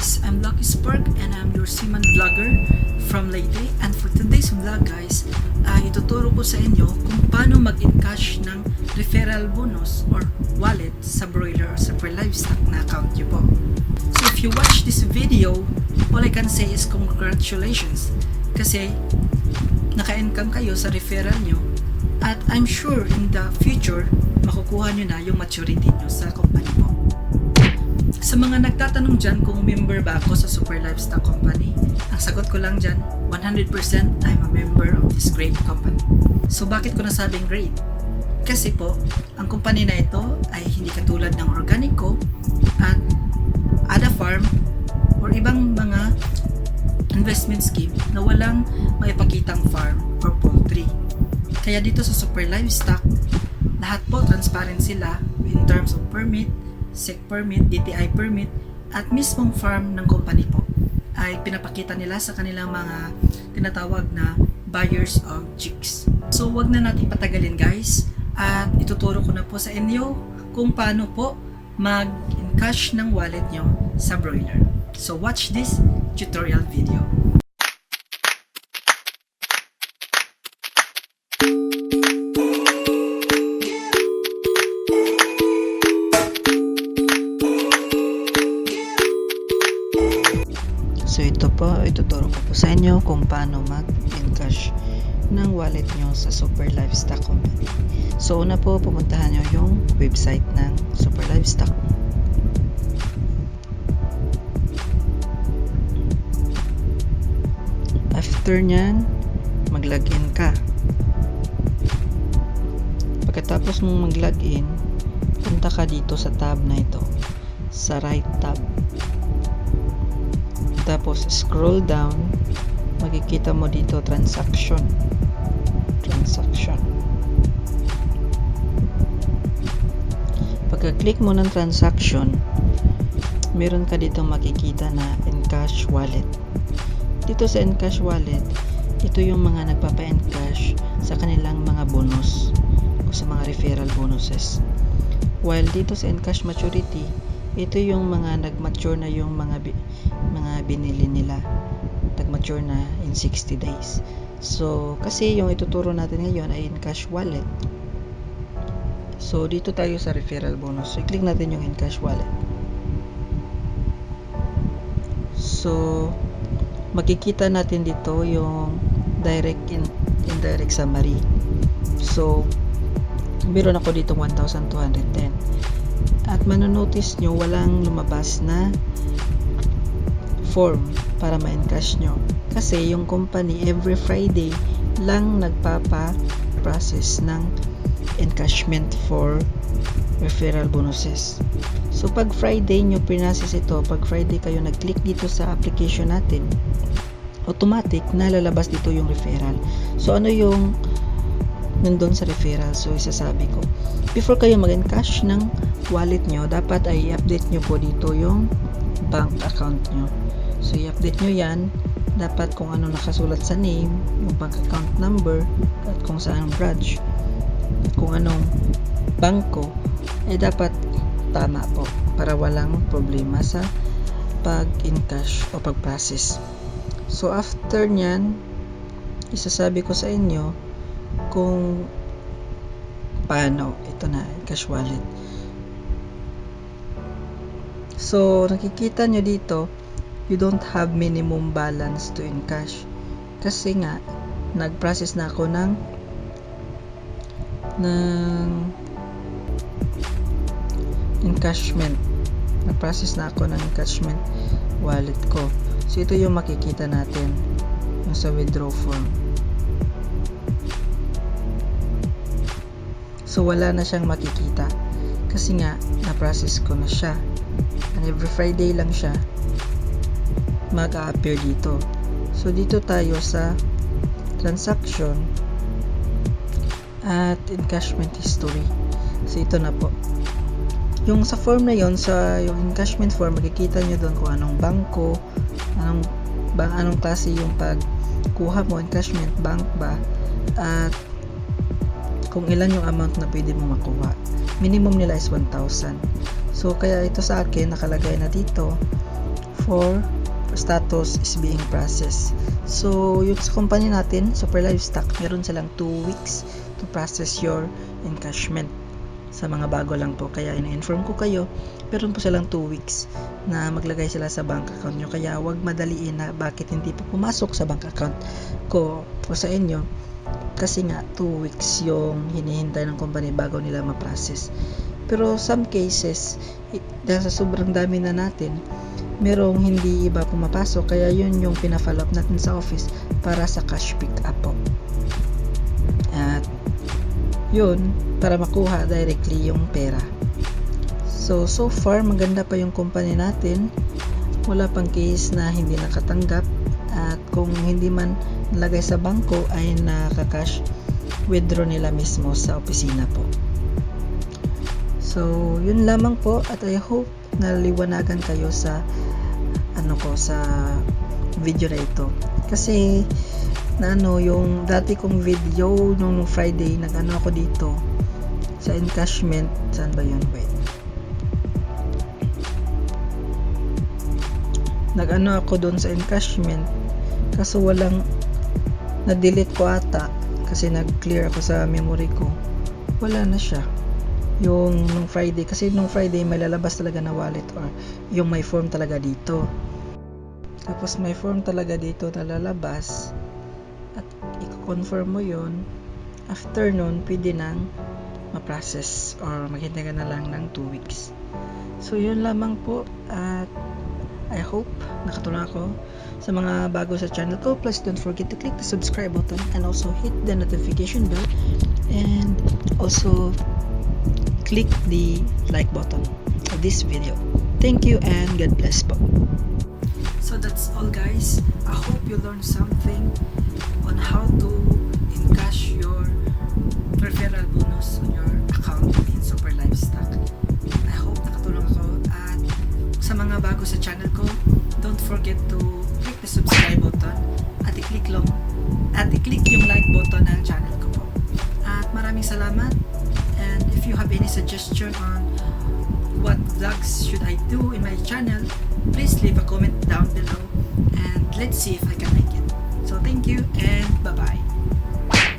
guys, I'm Dji Spark and I'm your Seaman vlogger from Leyte. And for today's vlog guys, ituturo ko sa inyo kung paano mag-encash ng referral bonus or wallet sa Broiler or Superlivestock na account nyo po. So if you watch this video, all I can say is congratulations kasi naka-income kayo sa referral nyo at I'm sure in the future makukuha nyo na yung maturity nyo sa company po. Sa mga nagtatanong dyan kung member ba ako sa Superlivestock Company, ang sagot ko lang dyan, 100% I'm a member of this great company. So bakit ko nasabing great? Kasi po, ang company na ito ay hindi katulad ng organico at Ada Farm or ibang mga investment scheme na walang maipakitang farm or poultry. Kaya dito sa Superlivestock, lahat po transparent sila in terms of permit, SEC permit, DTI permit, at mismong farm ng company po ay pinapakita nila sa kanilang mga tinatawag na buyers of chicks. So wag na natin patagalin guys at ituturo ko na po sa inyo kung paano po mag-encash ng wallet nyo sa Broiler. So watch this tutorial video. So ito po, ituturo ko po sa inyo kung paano mag-encash ng wallet nyo sa Superlivestock Company. So una po, pumuntahan nyo yung website ng Superlivestock. After nyan, mag-login ka. Pagkatapos mong mag-login, punta ka dito sa tab na ito, sa right tab. Tapos scroll down, makikita mo dito transaction. Pagka-click mo ng transaction, meron ka dito makikita na encash wallet. Dito sa encash wallet, ito yung mga nagpapa-encash sa kanilang mga bonus o sa mga referral bonuses. While dito sa encash maturity, ito yung mga nag-mature na yung mga binili nila. Nag-mature na in 60 days. So, kasi yung ituturo natin ngayon ay encash wallet. So, dito tayo sa referral bonus. So, i-click natin yung encash wallet. So, makikita natin dito yung direct indirect summary. So, meron ako dito 1,210. At manonotice nyo walang lumabas na form para ma-encash nyo. Kasi yung company every Friday lang nagpapa-process ng encashment for referral bonuses. So pag Friday nyo pinprocess ito, pag Friday kayo nag-click dito sa application natin, automatic nalalabas dito yung referral. So ano yung nandun sa referral? So isasabi ko, before kayo mag-encash ng wallet nyo, dapat ay i-update nyo po dito yung bank account nyo. So i-update nyo yan, dapat kung ano nakasulat sa name, yung bank account number, at kung saan branch, at kung anong bangko, ay dapat tama po para walang problema sa pag-encash o pag-process. So after nyan, isasabi ko sa inyo kung paano. Ito na, encash wallet. So nakikita nyo dito, you don't have minimum balance to encash. Kasi nga, nag-process na ako ng encashment. Nag-process na ako ng encashment wallet ko. So ito yung makikita natin yung sa withdraw form. So wala na siyang makikita kasi nga na-process ko na siya. And every Friday lang siya mag-a-appear dito. So dito tayo sa transaction at encashment history. So ito na po. Yung sa form na yon, sa yung encashment form, makikita nyo doon kung anong bangko, anong klase yung pagkuha mo, encashment bank ba, at kung ilan yung amount na pwede mo makuha. Minimum nila is 1,000. So kaya ito sa akin nakalagay na dito for status is being processed. So, yung sa company natin, Superlivestocks, meron silang 2 weeks to process your encashment. Sa mga bago lang po, kaya ina-inform ko kayo, meron po silang 2 weeks na maglagay sila sa bank account nyo. Kaya wag madaliin na bakit hindi po pumasok sa bank account ko po sa inyo. Kasi nga 2 weeks yung hinihintay ng company bago nila ma-process. Pero some cases, dahil sa sobrang dami na natin, merong hindi iba pumapasok, kaya yun yung pina-follow up natin sa office para sa cash pick up po. At yun, para makuha directly yung pera. So far maganda pa yung company natin, wala pang case na hindi nakatanggap, at kung hindi man nalagay sa bangko ay nakaka-cash withdraw nila mismo sa opisina po. So yun lamang po, at I hope naliwanagan kayo sa sa video na ito, kasi yung dati kong video nung Friday, ako dito sa encashment. Saan ba yun? Wait, ako doon sa encashment, kaso walang na-delete ko ata, kasi nag-clear ako sa memory ko, wala na siya yung nung Friday, kasi nung Friday may lalabas talaga na wallet, or yung may form talaga dito. Tapos may form talaga dito na lalabas, at i-confirm mo yun. After nun, pwede nang ma-process, or maghintay ka na lang ng 2 weeks. So yun lamang po, at I hope nakatulong ako sa mga bago sa channel ko. Please don't forget to click the subscribe button and also hit the notification bell, and also click the like button of this video. Thank you and God bless po. So that's all guys. I hope you learned something on how to encash your referral bonus on your account in Superlivestocks. I hope nakatulong ako, at sa mga bago sa channel ko, don't forget to click the subscribe button at i-click yung like button ng channel ko po. At maraming salamat, and if you have any suggestion on what vlogs should I do in my channel, please leave a comment down below, and let's see if I can make it. So thank you and bye bye.